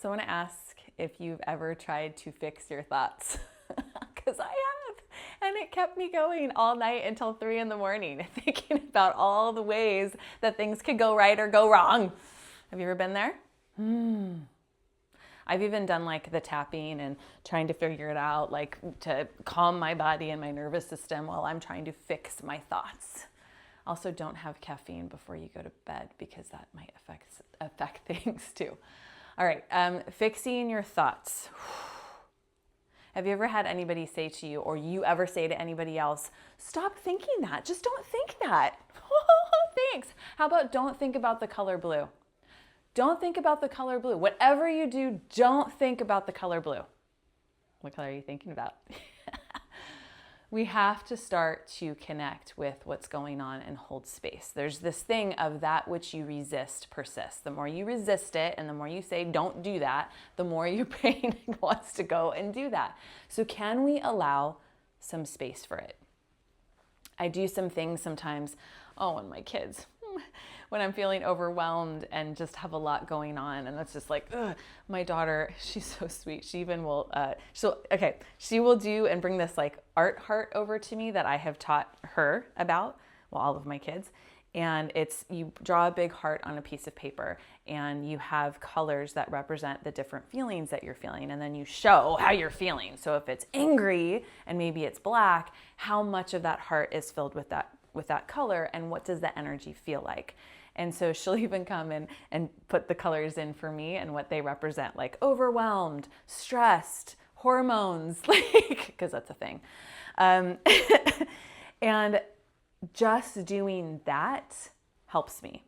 So I want to ask if you've ever tried to fix your thoughts, because I have, and it kept me going all night until 3 in the morning, thinking about all the ways that things could go right or go wrong. Have you ever been there? I've even done like the tapping and trying to figure it out, like to calm my body and my nervous system while I'm trying to fix my thoughts. Also, don't have caffeine before you go to bed because that might affect things too. All right, fixing your thoughts. Have you ever had anybody say to you, or you ever say to anybody else, stop thinking that, just don't think that. Thanks. How about don't think about the color blue? Don't think about the color blue. Whatever you do, don't think about the color blue. What color are you thinking about? We have to start to connect with what's going on and hold space. There's this thing of that which you resist persists. The more you resist it and the more you say, don't do that, the more your brain wants to go and do that. So can we allow some space for it? I do some things sometimes, and my kids, when I'm feeling overwhelmed and just have a lot going on, and it's just like, my daughter, she's so sweet. She even will, she will do and bring this like art heart over to me that I have taught her about, all of my kids. And it's, you draw a big heart on a piece of paper and you have colors that represent the different feelings that you're feeling. And then you show how you're feeling. So if it's angry and maybe it's black, how much of that heart is filled with that color, and what does the energy feel like? And so she'll even come in and put the colors in for me and what they represent, like overwhelmed, stressed, hormones, like, because that's a thing. And just doing that helps me,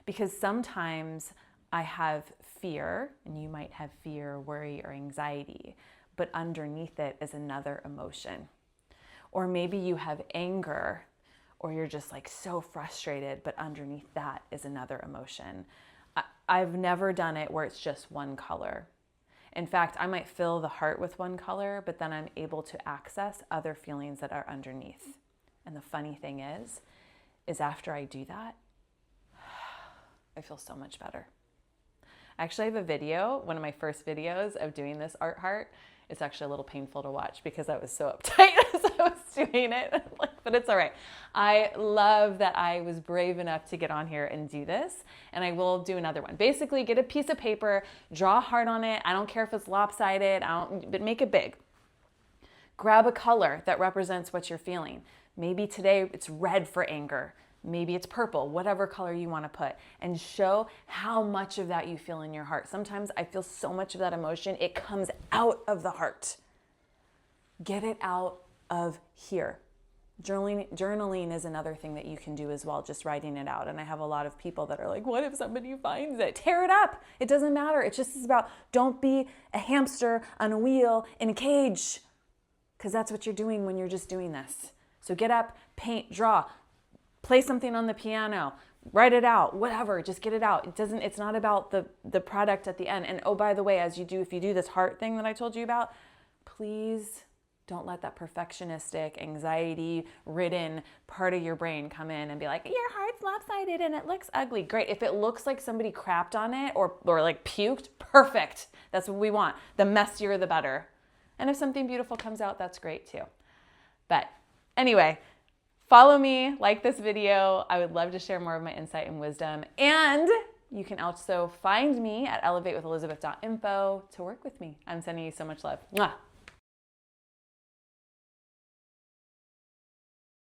because sometimes I have fear, and you might have fear, worry, or anxiety, but underneath it is another emotion. Or maybe you have anger, or you're just like so frustrated, but underneath that is another emotion. I've never done it where it's just one color. In fact, I might fill the heart with one color, but then I'm able to access other feelings that are underneath. And the funny thing is after I do that, I feel so much better. I actually have a video, one of my first videos of doing this art heart. It's actually a little painful to watch because I was so uptight as I was doing it, but it's all right. I love that I was brave enough to get on here and do this, and I will do another one. Basically, get a piece of paper, draw a heart on it. I don't care if it's lopsided, but make it big. Grab a color that represents what you're feeling. Maybe today it's red for anger. Maybe it's purple, whatever color you want to put, and show how much of that you feel in your heart. Sometimes I feel so much of that emotion, it comes out of the heart. Get it out of here. Journaling is another thing that you can do as well, just writing it out. And I have a lot of people that are like, what if somebody finds it? Tear it up. It doesn't matter. It just is about, don't be a hamster on a wheel in a cage, because that's what you're doing when you're just doing this. So get up, paint, draw. Play something on the piano, write it out, whatever, just get it out. It's not about the product at the end. And oh, by the way, if you do this heart thing that I told you about, please don't let that perfectionistic, anxiety-ridden part of your brain come in and be like, your heart's lopsided and it looks ugly. Great. If it looks like somebody crapped on it or like puked, perfect. That's what we want. The messier, the better. And if something beautiful comes out, that's great too. But anyway, follow me, like this video. I would love to share more of my insight and wisdom. And you can also find me at elevatewithelizabeth.info to work with me. I'm sending you so much love. Mwah.